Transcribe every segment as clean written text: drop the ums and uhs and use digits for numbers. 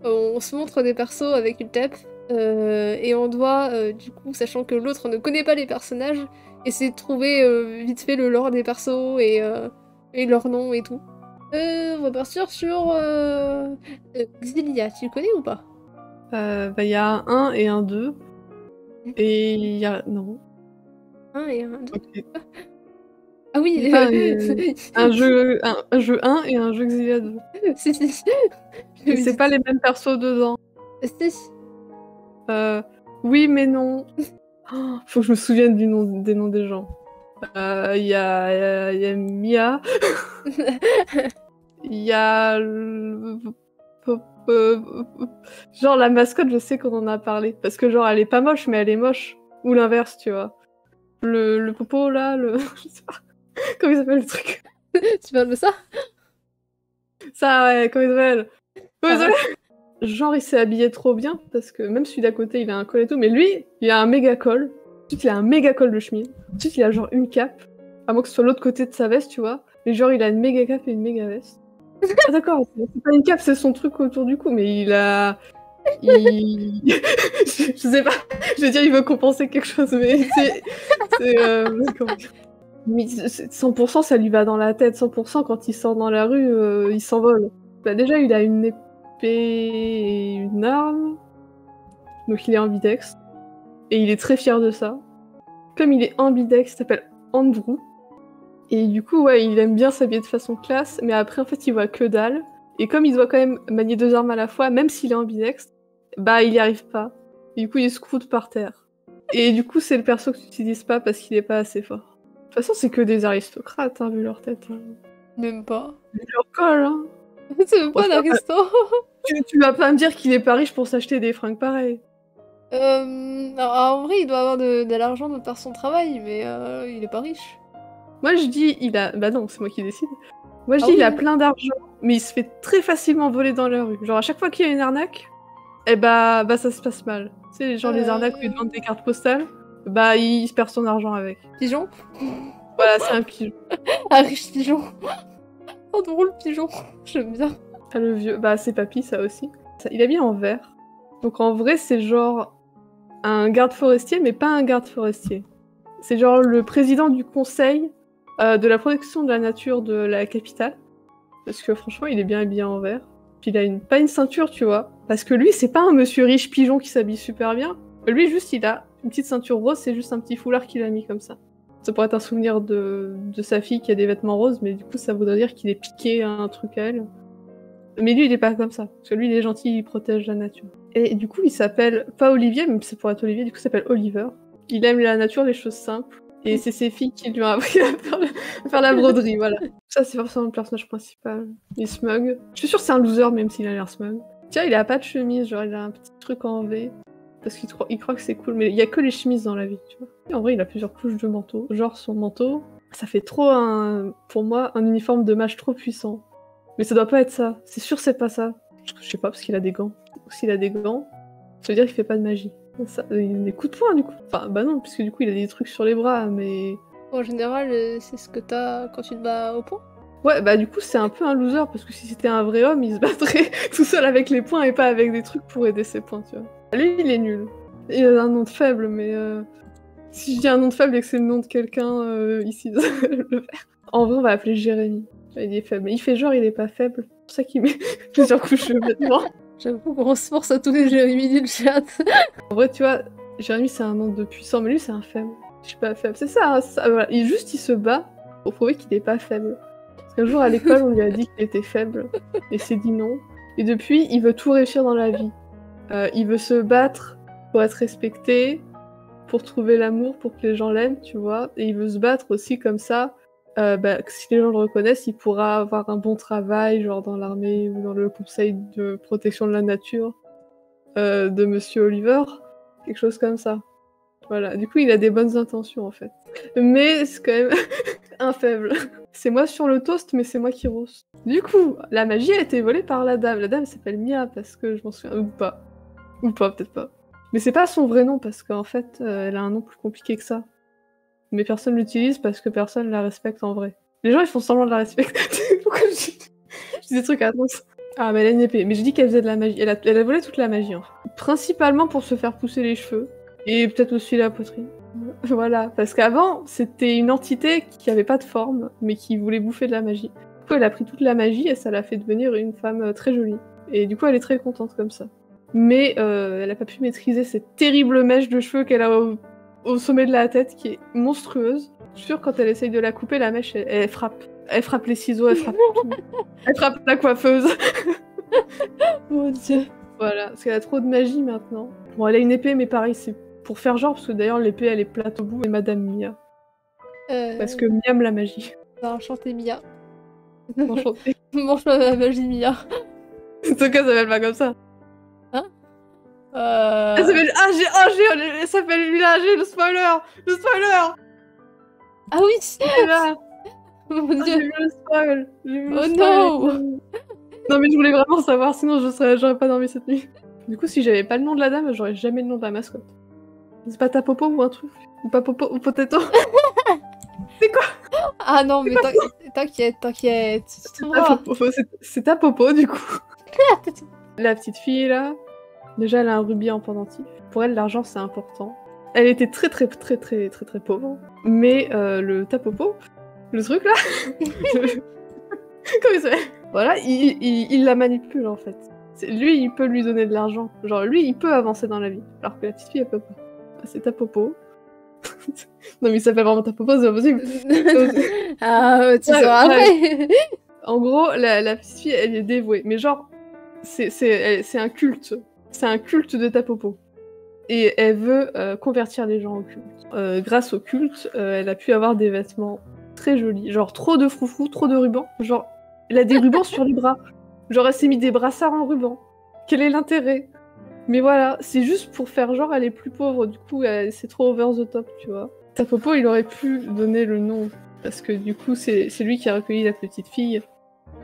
on se montre des persos avec une tep, et on doit, du coup, sachant que l'autre ne connaît pas les personnages, essayer de trouver vite fait le lore des persos et leur nom et tout. On va partir sur Xillia, tu le connais ou pas? Bah, il y a un 1 et un 2. Et il y a... Non. Un et un, deux. Ok. Ah oui, Pas un jeu 1 et un jeu Xillia 2. si, si. Et c'est pas les mêmes persos dedans. Si. Oui, mais non. Oh, faut que je me souvienne des noms des gens. Il y a Mia. Il y a... genre la mascotte, je sais qu'on en a parlé. Parce que genre elle est pas moche, mais elle est moche. Ou l'inverse, tu vois. Le popo là, le... je sais pas. Comment il s'appelle le truc? Tu parles de ça? Ça, ouais, comment il s'appelle? Comment il Ah. s'appelle? Genre il s'est habillé trop bien, parce que même celui d'à côté il a un col et tout, mais lui, il a un méga col. Ensuite il a un méga col de chemise. Ensuite il a genre une cape. À moins que ce soit l'autre côté de sa veste, tu vois. Mais genre il a une méga cape et une méga veste. Ah d'accord, c'est pas une cape, c'est son truc autour du cou, mais il a... je sais pas, je veux dire il veut compenser quelque chose, mais comment dire. Mais 100% ça lui va dans la tête, 100% quand il sort dans la rue, il s'envole. Bah déjà il a une épée et une arme, donc il est ambidextre, et il est très fier de ça. Comme il est ambidextre, il s'appelle Andrew, et du coup ouais il aime bien s'habiller de façon classe, mais après en fait il voit que dalle, et comme il doit quand même manier deux armes à la fois, même s'il est ambidextre, bah il y arrive pas. Et du coup il se croûte par terre. Et du coup c'est le perso que tu utilises pas parce qu'il est pas assez fort. De toute façon c'est que des aristocrates, hein, vu leur tête. Hein. Même pas. Vu leur col, hein. C'est même pas un Franchement, aristo. tu vas pas me dire qu'il est pas riche pour s'acheter des fringues pareilles. Alors, en vrai, il doit avoir de l'argent de par son travail, mais il est pas riche. Moi je dis il a... Bah non, c'est moi qui décide. Moi je Ah dis il a oui. plein d'argent, mais il se fait très facilement voler dans la rue. Genre à chaque fois qu'il y a une arnaque, eh bah ça se passe mal. Tu sais, genre les arnaques où ils demandent des cartes postales, bah il se perd son argent avec. Pigeon. Voilà, c'est un pigeon. Un riche pigeon. Oh, drôle pigeon. J'aime bien. Ah, le vieux, bah c'est papy ça aussi. Il est bien en vert. Donc en vrai c'est genre un garde forestier, mais pas un garde forestier. C'est genre le président du conseil de la protection de la nature de la capitale. Parce que franchement il est bien habillé en vert. Puis il a pas une ceinture, tu vois. Parce que lui c'est pas un monsieur riche pigeon qui s'habille super bien. Lui juste il a une petite ceinture rose, c'est juste un petit foulard qu'il a mis comme ça. Ça pourrait être un souvenir de sa fille qui a des vêtements roses, mais du coup ça voudrait dire qu'il est piqué à un truc à elle. Mais lui, il est pas comme ça. Parce que lui, il est gentil, il protège la nature. Et du coup, il s'appelle pas Olivier, mais c'est pour être Olivier, du coup, il s'appelle Oliver. Il aime la nature, les choses simples. Et c'est ses filles qui lui ont appris à faire la broderie, voilà. Ça, c'est forcément le personnage principal. Il est smug. Je suis sûre que c'est un loser, même s'il a l'air smug. Tiens, il a pas de chemise, genre, il a un petit truc en V. Parce qu'il croit que c'est cool, mais il y a que les chemises dans la vie, tu vois. Et en vrai, il a plusieurs couches de manteau. Genre, son manteau, ça fait trop pour moi, un uniforme de mage trop puissant. Mais ça doit pas être ça. C'est sûr c'est pas ça. Je sais pas, parce qu'il a des gants. S'il a des gants, ça veut dire qu'il fait pas de magie. Ça, il a des coups de poing, du coup. Enfin, bah non, puisque du coup, il a des trucs sur les bras, mais... En général, c'est ce que t'as quand tu te bats au point. Ouais, bah du coup, c'est un peu un loser, parce que si c'était un vrai homme, il se battrait tout seul avec les poings et pas avec des trucs pour aider ses poings, tu vois. Lui, il est nul. Il a un nom de faible, mais... Si je dis un nom de faible et que c'est le nom de quelqu'un ici, le faire. En vrai, on va l'appeler Jérémy. Il est faible. Il fait genre, il est pas faible. C'est pour ça qu'il met plusieurs couches de vêtements. J'avoue, grosse force à tous les Jérémy du chat. En vrai, tu vois, Jérémy, c'est un nom de puissant, mais lui, c'est un faible. Je suis pas faible. C'est ça, hein, ça voilà. Il se bat pour prouver qu'il est pas faible. Parce qu'un jour, à l'école, on lui a dit qu'il était faible. Et s'est dit non. Et depuis, il veut tout réussir dans la vie. Il veut se battre pour être respecté, pour trouver l'amour, pour que les gens l'aiment, tu vois. Et il veut se battre aussi comme ça. Que si les gens le reconnaissent, il pourra avoir un bon travail, genre dans l'armée ou dans le conseil de protection de la nature de Monsieur Oliver, quelque chose comme ça. Voilà, du coup il a des bonnes intentions en fait. Mais c'est quand même un faible. C'est moi sur le toast, mais c'est moi qui roast. Du coup, la magie a été volée par la dame. La dame s'appelle Mia parce que je m'en souviens, ou pas. Ou pas, peut-être pas. Mais c'est pas son vrai nom parce qu'en fait, elle a un nom plus compliqué que ça. Mais personne l'utilise parce que personne la respecte en vrai. Les gens ils font semblant de la respecter. Pourquoi je dis des trucs atroces? Ah, mais elle a une épée. Mais je dis qu'elle faisait de la magie. Elle a volé toute la magie, en fait. Principalement pour se faire pousser les cheveux. Et peut-être aussi la poitrine. Voilà. Parce qu'avant, c'était une entité qui avait pas de forme, mais qui voulait bouffer de la magie. Du coup, elle a pris toute la magie et ça l'a fait devenir une femme très jolie. Et du coup, elle est très contente comme ça. Mais elle a pas pu maîtriser cette terrible mèche de cheveux qu'elle a au sommet de la tête, qui est monstrueuse. Je suis sûre, quand elle essaye de la couper, la mèche, elle frappe. Elle frappe les ciseaux, elle frappe tout. Elle frappe la coiffeuse. Mon dieu. Voilà, parce qu'elle a trop de magie maintenant. Bon, elle a une épée, mais pareil, c'est pour faire genre, parce que d'ailleurs, l'épée, elle est plate au bout, et Madame Mia. Parce que Mia aime la magie. Bah, enchantée Mia. Enchantée. Mange la magie Mia. En tout cas, ça s'appelle pas comme ça. Hein Elle s'appelle... elle s'appelle Lila, j'ai le spoiler. Le spoiler. Ah oui. C'est là. Mon J'ai dieu. vu le spoil. J'ai vu le Oh spoil. non. Non, mais je voulais vraiment savoir, sinon j'aurais pas dormi cette nuit. Du coup, si j'avais pas le nom de la dame, j'aurais jamais le nom de la mascotte. C'est pas Tapopo ou un truc? Ou pas Popo ou Potato? C'est quoi? Ah non, mais t'inquiète. Tu trouveras. C'est Tapopo, du coup. La petite fille, là, déjà, elle a un rubis en pendentif. Pour elle, l'argent, c'est important. Elle était très pauvre. Mais le Tapopo, le truc, là... Comment il s'appelle? Voilà, il la manipule, en fait. Lui, il peut lui donner de l'argent. Genre, lui, il peut avancer dans la vie. Alors que la petite fille, elle peut pas. C'est Tapopo. Non, mais il s'appelle vraiment Tapopo, c'est pas possible. Ah, tu sauras après. En gros, la petite fille, elle est dévouée. Mais genre, c'est un culte. C'est un culte de Tapopo. Et elle veut convertir les gens au culte. Grâce au culte, elle a pu avoir des vêtements très jolis. Genre, trop de froufrous, trop de rubans. Genre, elle a des rubans sur les bras. Genre, elle s'est mis des brassards en ruban. Quel est l'intérêt? Mais voilà, c'est juste pour faire genre elle est plus pauvre, du coup c'est trop over the top, tu vois. Tapopo, il aurait pu donner le nom, parce que du coup c'est lui qui a recueilli la petite fille,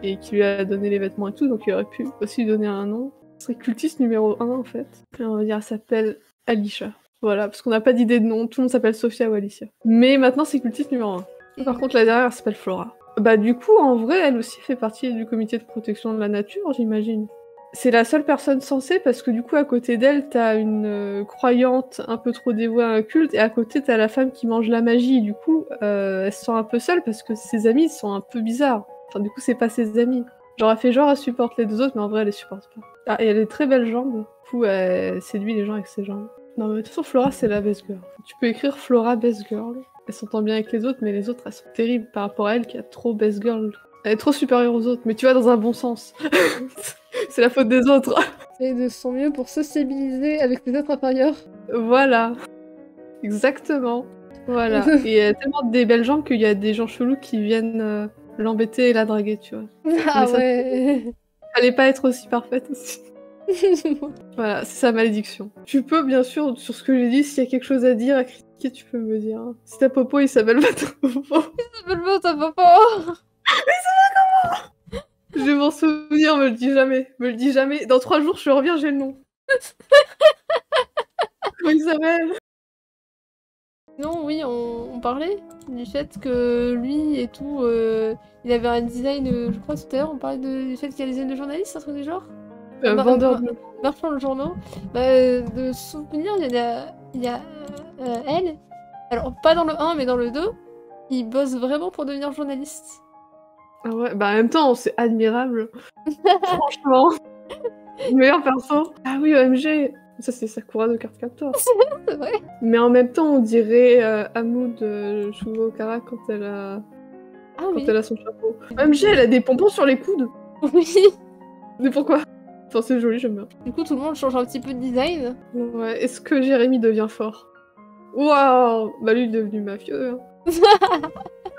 et qui lui a donné les vêtements et tout, donc il aurait pu aussi lui donner un nom. Ce serait cultiste numéro 1 en fait. Et on va dire, elle s'appelle Alicia. Voilà, parce qu'on n'a pas d'idée de nom, tout le monde s'appelle Sophia ou Alicia. Mais maintenant c'est cultiste numéro 1. Par contre la dernière elle s'appelle Flora. Bah du coup, en vrai, elle aussi fait partie du comité de protection de la nature, j'imagine. C'est la seule personne censée parce que du coup, à côté d'elle, t'as une croyante un peu trop dévouée à un culte, et à côté, t'as la femme qui mange la magie. Du coup, elle se sent un peu seule parce que ses amis sont un peu bizarres. Enfin, du coup, c'est pas ses amis. Genre, elle fait genre, elle supporte les deux autres, mais en vrai, elle les supporte pas. Ah, et elle a des très belles jambes. Du coup, elle séduit les gens avec ses jambes. Non, mais de toute façon, Flora, c'est la best girl. Tu peux écrire Flora best girl. Elle s'entend bien avec les autres, mais les autres, elles sont terribles par rapport à elle qui a trop best girl. Elle est trop supérieure aux autres, mais tu vas dans un bon sens. C'est la faute des autres. Et de son mieux pour sociabiliser avec les autres inférieurs. Voilà. Exactement. Voilà. Et il y a tellement des belles jambes qu'il y a des gens chelous qui viennent l'embêter et la draguer, tu vois. Ah Mais ça, ouais. fallait pas être aussi parfaite aussi. Voilà, c'est sa malédiction. Tu peux, bien sûr, sur ce que j'ai dit, s'il y a quelque chose à dire, à critiquer, tu peux me dire. Si ta popo, il s'appelle pas ta popo. Il s'appelle pas ta papa. Je vais m'en souvenir, me le dis jamais. Me le dis jamais. Dans 3 jours, je reviens, j'ai le nom. Comment il s'appelle? Non, oui, on parlait du fait que lui et tout, il avait un design, je crois tout à l'heure, on parlait du fait qu'il y a des designs de journalistes, un truc du genre. Vendeur de... Marchand de journaux. Bah, de souvenir, il y a elle, alors pas dans le 1 mais dans le 2, il bosse vraiment pour devenir journaliste. Ah ouais, bah en même temps, c'est admirable. Franchement. Meilleur perso. Ah oui, OMG. Ça, c'est Sakura de Card Captor. C'est vrai. Mais en même temps, on dirait Hamu de Shugo Okara quand elle a... Ah quand oui. elle a son chapeau. OMG, elle a des pompons sur les coudes. Oui. Mais pourquoi? Enfin, c'est joli, j'aime bien. Du coup, tout le monde change un petit peu de design. Ouais, est-ce que Jérémy devient fort? Waouh! Bah lui, il est devenu mafieux, hein.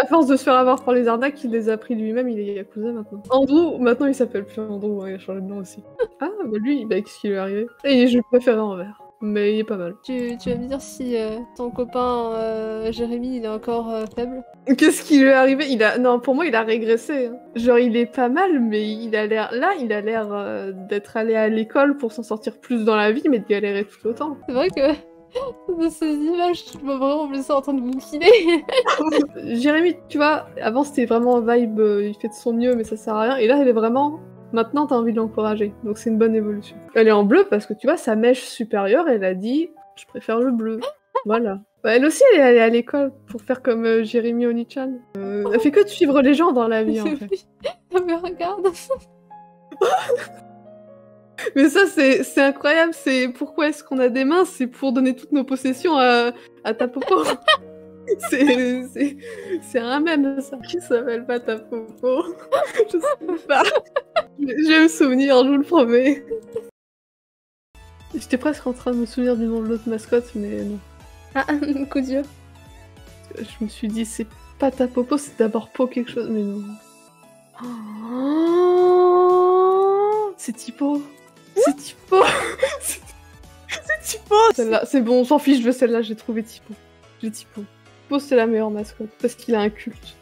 À force de se faire avoir par les arnaques, il les a pris lui-même, il est Yakuza maintenant. Andrew, maintenant il s'appelle plus Andrew, hein, il a changé de nom aussi. Ah, bah lui, bah qu'est-ce qui lui est arrivé? Et je le préférais en vert, mais il est pas mal. Tu vas me dire si ton copain Jérémy, il est encore faible? Qu'est-ce qui lui est arrivé? Non, pour moi, il a régressé. Hein. Genre, il est pas mal, mais il a l'air... Là, il a l'air d'être allé à l'école pour s'en sortir plus dans la vie, mais de galérer tout autant. C'est vrai que de ces images, je vois vraiment le ça en train de bouquiner. Jérémy, tu vois, avant c'était vraiment vibe, il fait de son mieux, mais ça sert à rien. Et là, il est vraiment Maintenant, t'as envie de l'encourager. Donc c'est une bonne évolution. Elle est en bleu parce que tu vois, sa mèche supérieure, elle a dit « Je préfère le bleu ». Voilà. Bah, elle aussi, elle est allée à l'école pour faire comme Jérémy Onichan. Elle fait que de suivre les gens dans la vie, en fait. Mais regarde. Mais ça, c'est incroyable. C'est pourquoi est-ce qu'on a des mains? C'est pour donner toutes nos possessions à Tapopo. C'est un mème, ça. Qui s'appelle pas Tapopo? Je sais pas. Je vais me souvenir, je vous le promets. J'étais presque en train de me souvenir du nom de l'autre mascotte, mais non. Ah, coup dur. Je me suis dit, c'est pas Tapopo, c'est d'abord Po quelque chose, mais non. Oh, c'est Tipo. C'est Tipo. C'est Tipo. Celle-là, c'est bon, on s'en fiche, je veux celle-là, j'ai trouvé Tipo. J'ai Tipo. Tipo, c'est la meilleure mascotte, parce qu'il a un culte.